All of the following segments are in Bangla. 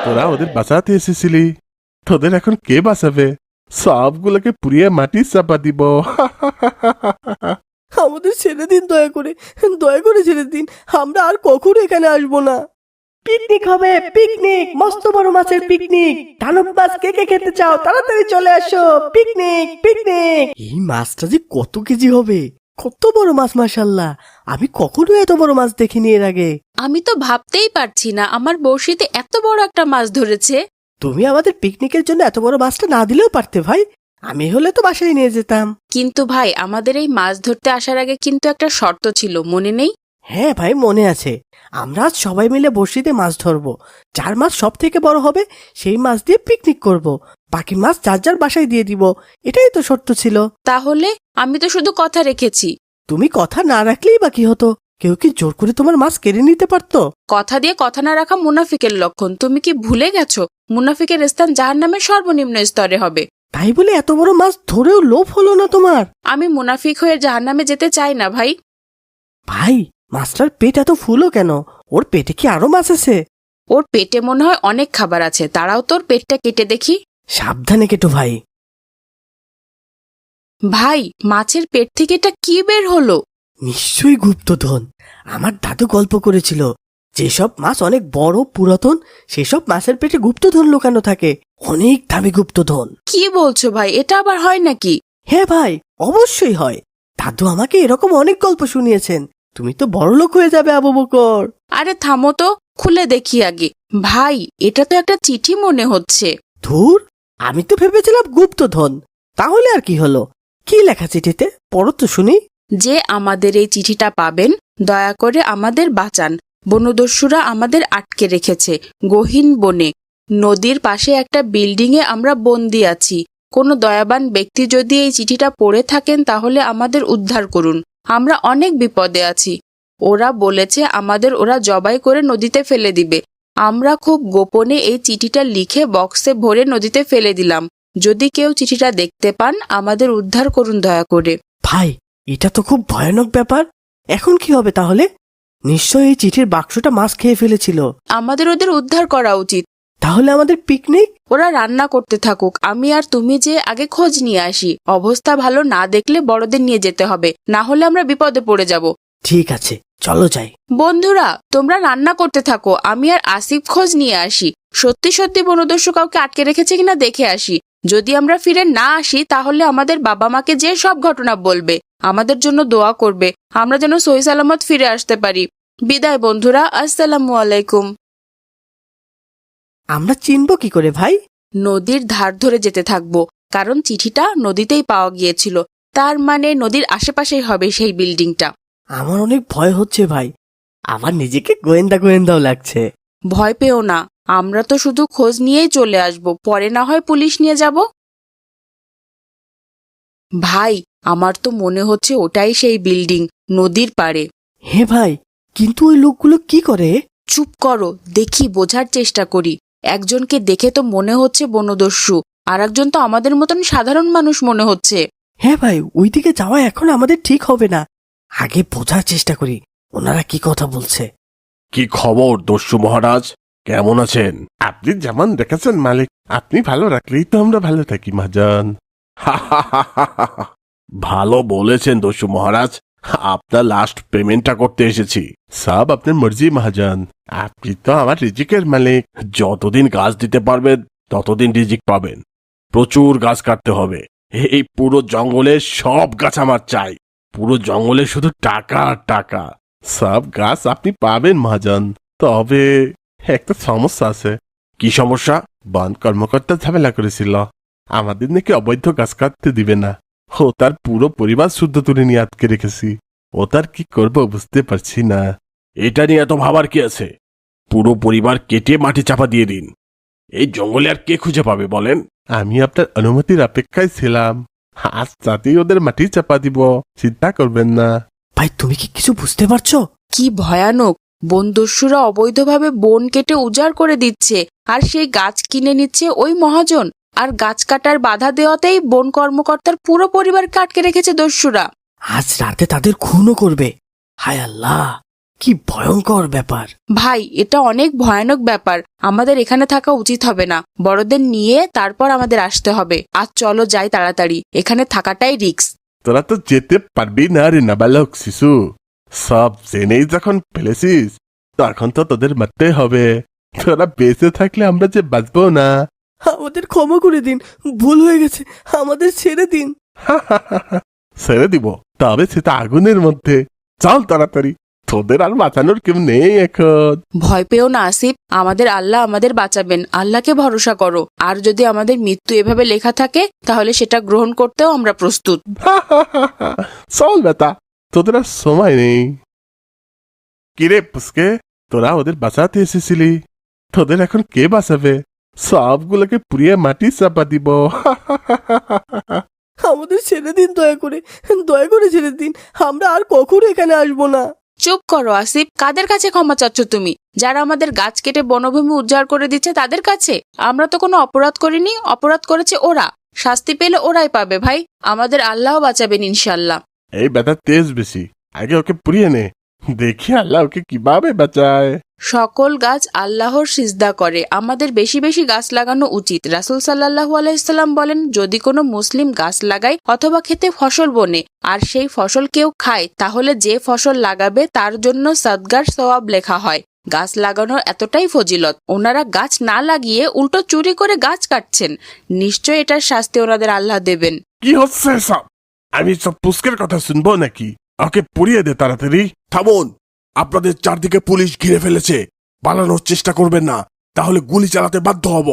তোরা ওদের বাঁচাতে এসেছিলি, তোদের এখন কে বাঁচাবে? সবগুলোকে পুড়িয়ে মাটি চাপা দিব। আমাদের ছেড়ে দিন, দয়া করে ছেড়ে দিন। আমরা আর কখনো এখানে আসবো না। পিকনিক হবে, পিকনিক, মস্ত বড় মাছের পিকনিক। দানব মাছ কে কে খেতে চাও, তাড়াতাড়ি চলে আসো। Picnic, picnic. এই মাছটা যে কত কেজি হবে! কত বড় মাছ, মাশাআল্লাহ! আমি কখনো এত বড় মাছ দেখিনি এর আগে। আমি তো ভাবতেই পারছি না আমার বড়শিতে এত বড় একটা মাছ ধরেছে। তুমি আমাদের পিকনিকের জন্য এত বড় মাছটা না দিলেও পারতে ভাই। আমি হলে তো বাসায় নিয়ে যেতাম। কিন্তু ভাই, আমাদের এই মাছ ধরতে আসার আগে কিন্তু একটা শর্ত ছিল, মনে নেই? হ্যাঁ ভাই, মনে আছে। আমরা আজ সবাই মিলে বড়শিতে মাছ ধরবো। যার মাছ সব থেকে বড় হবে সেই মাছ দিয়ে পিকনিক করব। বাকি মাছ যার যার বাসায় দিয়ে দিব। এটাই তো শর্ত ছিল। তাহলে আমি তো শুধু কথা রেখেছি। তুমি কথা না রাখলেই বা কি হতো? কেউ কি জোর করে তোমার মাছ কেড়ে নিতে পারতো? কথা দিয়ে কথা না রাখা মুনাফিকের লক্ষণ। তুমি কি ভুলে গেছো মুনাফিকের স্থান জাহান্নামের সর্বনিম্ন স্তরে হবে? তাই বলে এত বড় মাছ ধরেও লোভ হলো না তোমার? আমি মুনাফিক হয়ে জাহান্নামে যেতে চাই না ভাই। ভাই, মাছটার পেট এত ফুলো কেন? ওর পেটে কি আরো মাছ আছে? ওর পেটে মনে হয় অনেক খাবার আছে, তারাও তোর পেটটা কেটে দেখি। সাবধানে কেটো ভাই। ভাই, মাছের পেট থেকে এটা কি বের হলো? নিশ্চয়ই গুপ্তধন। আমার দাদু গল্প করেছিল, যেসব মাছ অনেক বড় পুরাতন সেসব মাছের পেটে গুপ্তধন লুকানো থাকে। অনেক দামি গুপ্তধন। কি বলছো ভাই, এটা আবার হয় নাকি? হ্যাঁ ভাই, অবশ্যই হয়। দাদু আমাকে এরকম অনেক গল্প শুনিয়েছেন। তুমি তো বড়লোক হয়ে যাবে আবু বকর। আরে থামো তো, খুলে দেখি আগে। ভাই, এটা তো একটা চিঠি মনে হচ্ছে। ধুর, আমি তো ভেবেছিলাম গুপ্তধন। তাহলে আর কি হলো? কি লেখা চিঠিতে? পড়ো তো শুনি। যে আমাদের এই চিঠিটা পাবেন, দয়া করে আমাদের বাঁচান। বনদস্যুরা আমাদের আটকে রেখেছে গহীন বনে। নদীর পাশে একটা বিল্ডিংয়ে আমরা বন্দি আছি। কোনো দয়াবান ব্যক্তি যদি এই চিঠিটা পড়ে থাকেন তাহলে আমাদের উদ্ধার করুন। আমরা অনেক বিপদে আছি। ওরা বলেছে আমাদের ওরা জবাই করে নদীতে ফেলে দিবে। আমরা খুব গোপনে এই চিঠিটা লিখে বক্সে ভরে নদীতে ফেলে দিলাম। যদি কেউ চিঠিটা দেখতে পান, আমাদের উদ্ধার করুন দয়া করে। ভাই, এটা তো খুব ভয়ানক ব্যাপার। এখন কি হবে তাহলে? নিশ্চয়ই এই চিঠির বাক্সটা মাছ খেয়ে ফেলেছিল। আমাদের ওদের উদ্ধার করা উচিত। তাহলে আমাদের পিকনিক? ওরা রান্না করতে থাকুক, আমি আর তুমি যে আগে খোঁজ নিয়ে আসি। অবস্থা ভালো না দেখলে বড়দের নিয়ে যেতে হবে, না হলে আমরা বিপদে পড়ে যাব। ঠিক আছে, চলো যাই। বন্ধুরা, তোমরা রান্না করতে থাকো, আমি আর আসিফ খোঁজ নিয়ে আসি। সত্যি সত্যি বনদস্যু কাউকে আটকে রেখেছে কিনা দেখে আসি। যদি আমরা ফিরে না আসি তাহলে আমাদের বাবা মাকে যে সব ঘটনা বলবে। আমাদের জন্য দোয়া করবে, আমরা যেন সহি সালামত ফিরে আসতে পারি। বিদায় বন্ধুরা, আসসালামু আলাইকুম। আমরা চিনব কি করে ভাই? নদীর ধার ধরে যেতে থাকবো, কারণ চিঠিটা নদীতেই পাওয়া গিয়েছিল। তার মানে নদীর আশেপাশেই হবে সেই বিল্ডিংটা। আমার অনেক ভয় হচ্ছে ভাই। আমার নিজেকে গোয়েন্দা গোয়েন্দাও লাগছে। ভয় পেও না, আমরা তো শুধু খোঁজ নিয়েই চলে আসব, পরে না হয় পুলিশ নিয়ে যাব। ভাই, আমার তো মনে হচ্ছে ওটাই সেই বিল্ডিং, নদীর পাড়ে। হে ভাই, কিন্তু ওই লোকগুলো কি করে? চুপ করো, দেখি, বোঝার চেষ্টা করি। একজনকে দেখে তো মনে হচ্ছে বনদস্যু, আর একজন তো আমাদের মতন সাধারণ মানুষ মনে হচ্ছে। হ্যাঁ ভাই, ওইদিকে যাওয়া এখন আমাদের ঠিক হবে না। আগে বোঝার চেষ্টা করি ওনারা কি কথা বলছে। কি খবর দস্যু মহারাজ, কেমন আছেন? আপনি যেমন দেখেছেন মালিক, আপনি ভালো রাখলেই তো আমরা ভালো থাকি মহাজন। ভালো বলেছেন দস্যু মহারাজ, আপনার লাস্ট পেমেন্টটা করতে এসেছি। সব আপনার মর্জি মহাজন, আপনি তো আমার রিজিকের মালিক। যতদিন গাছ দিতে পারবেন ততদিন রিজিক পাবেন। প্রচুর গাছ কাটতে হবে। এই পুরো জঙ্গলে সব গাছ আমার চাই। পুরো জঙ্গলে শুধু টাকা আর টাকা। সব গাছ আপনি পাবেন মহাজন, তবে একটা সমস্যা আছে। কি সমস্যা? বন কর্মকর্তা ঝামেলা করেছিল, আমাদের নাকি অবৈধ গাছ কাটতে দিবে না। ও তার পুরো পরিবার শুদ্ধ তুলে নিয়ে আটকে রেখেছি। ও তার কি করবো বুঝতে পারছি না। এটা নিয়ে এত ভাবার কি আছে? পুরো পরিবার কেটে মাটি চাপা দিয়ে দিন। এই জঙ্গলে আর কে খুঁজে পাবে বলেন? আমি আপনার অনুমতির অপেক্ষায় ছিলাম। আজ রাতেই ওদের মাটি চাপা দিব, চিন্তা করবেন না। ভাই, তুমি কি কিছু বুঝতে পারছো? কি ভয়ানক! বনদস্যুরা অবৈধভাবে বন কেটে উজাড় করে দিচ্ছে, আর সেই গাছ কিনে নিচ্ছে ওই মহাজন। আর গাছ কাটার বাধা দেওয়াতেই বন কর্মকর্তার পুরো পরিবারকে আটকে রেখেছে দস্যুরা। আজ রাতে তাদের খুনও করবে। হায় আল্লাহ, কি ভয়ঙ্কর ব্যাপার। ভাই, এটা অনেক ভয়ানক ব্যাপার। আমাদের এখানে থাকা উচিত হবে না। বড়দের নিয়ে তারপর আমাদের আসতে হবে। আজ চলো যাই তাড়াতাড়ি, এখানে থাকাটাই রিস্ক। তোরা তো যেতে পারবি না রে নাবালক শিশু। সব জেনেই যখন ফেলেছিস তখন তো তোদের মারতে হবে। তোরা বেঁচে থাকলে আমরা যে বাঁচবো না। আমাদের ক্ষমা করে দিন, ভুল হয়ে গেছে, আমাদের ছেড়ে দিন। ছেড়ে দিব, তবে সেটা আগুনের মধ্যে। চল তাড়াতাড়ি, তোদের আর বাঁচানোর কেউ নেই এখন। ভয় পেও না আসিফ, আমাদের আল্লাহ আমাদের বাঁচাবেন। আল্লাহকে ভরসা করো। আর যদি আমাদের মৃত্যু এভাবে লেখা থাকে তাহলে সেটা গ্রহণ করতেও আমরা প্রস্তুত। চল বেটা, তোদের আর সময় নেই। কিরে পুস্কে, তোরা ওদের বাঁচাতে এসেছিলি, তোদের এখন কে বাঁচাবে? সবগুলোকে পুড়িয়ে মাটি চাপা দিব। আমাদের ছেড়ে দিন, দয়া করে ছেড়ে দিন। আমরা আর কখনো এখানে আসবো না। চুপ করো আসিফ, কাদের কাছে ক্ষমা চাচ্ছ তুমি? যারা আমাদের গাছ কেটে বনভূমি উজাড় করে দিচ্ছে তাদের কাছে? আমরা তো কোনো অপরাধ করিনি, অপরাধ করেছে ওরা। শাস্তি পেলে ওরাই পাবে ভাই। আমাদের আল্লাহ বাঁচাবেন ইনশাল্লাহ। এই বেটা তেজ বেশি, আগে ওকে পুড়িয়ে নে, দেখি আল্লাহ ওকে কিভাবে বাঁচায়। সকল গাছ আল্লাহর সিজদা করে, আমাদের বেশি বেশি গাছ লাগানো উচিত। রাসূল সাল্লাল্লাহু আলাইহি সাল্লাম বলেন, যদি কোনো মুসলিম গাছ লাগায় অথবা খেতে ফসল বনে আর সেই ফসল কেউ খায়, তাহলে যে ফসল লাগাবে তার জন্য সদগার সওয়াব লেখা হয়। গাছ লাগানোর এতটাই ফজিলত, ওনারা গাছ না লাগিয়ে উল্টো চুরি করে গাছ কাটছেন। নিশ্চয় এটার শাস্তি ওনাদের আল্লাহ দেবেন। কি হচ্ছে সব? আমি সব পুস্কের কথা শুনবো নাকি? ওকে পুড়িয়ে দে তাড়াতাড়ি। থামুন, আপনাদের চারদিকে পুলিশ ঘিরে ফেলেছে। পালানোর চেষ্টা করবেন না, তাহলে গুলি চালাতে বাধ্য হব।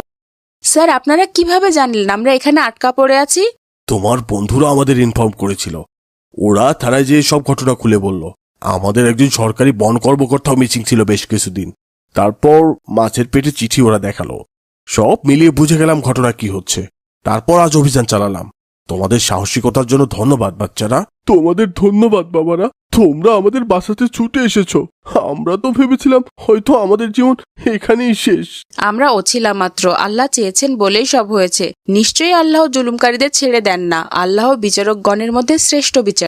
স্যার, আপনারা কিভাবে জানলেন আমরা এখানে আটকা পড়ে আছি? তোমার বন্ধুরা আমাদের ইনফর্ম করেছিল। ওরা থানায় যেয়ে সব ঘটনা খুলে বলল। আমাদের একজন সরকারি বন কর্মকর্তাও মিসিং ছিল বেশ কিছুদিন। তারপর মাছের পেটে চিঠি ওরা দেখালো। সব মিলিয়ে বুঝে গেলাম ঘটনা কি হচ্ছে। তারপর আজ অভিযান চালালাম। তোমাদের সাহসিকতার জন্য ধন্যবাদ বাচ্চারা। তোমাদের ধন্যবাদ বাবারা, তোমরা আমাদের বাঁচাতে ছুটে এসেছো। আমরা তো ভেবেছিলাম হয়তো আমাদের জীবন এখানেই শেষ। আমরা ওছিলাম মাত্র, আল্লাহ চেয়েছেন বলেই সব হয়েছে। নিশ্চয়ই আল্লাহ জুলুমকারীদের ছেড়ে দেন না। আল্লাহ বিচারকগণের মধ্যে শ্রেষ্ঠ বিচার।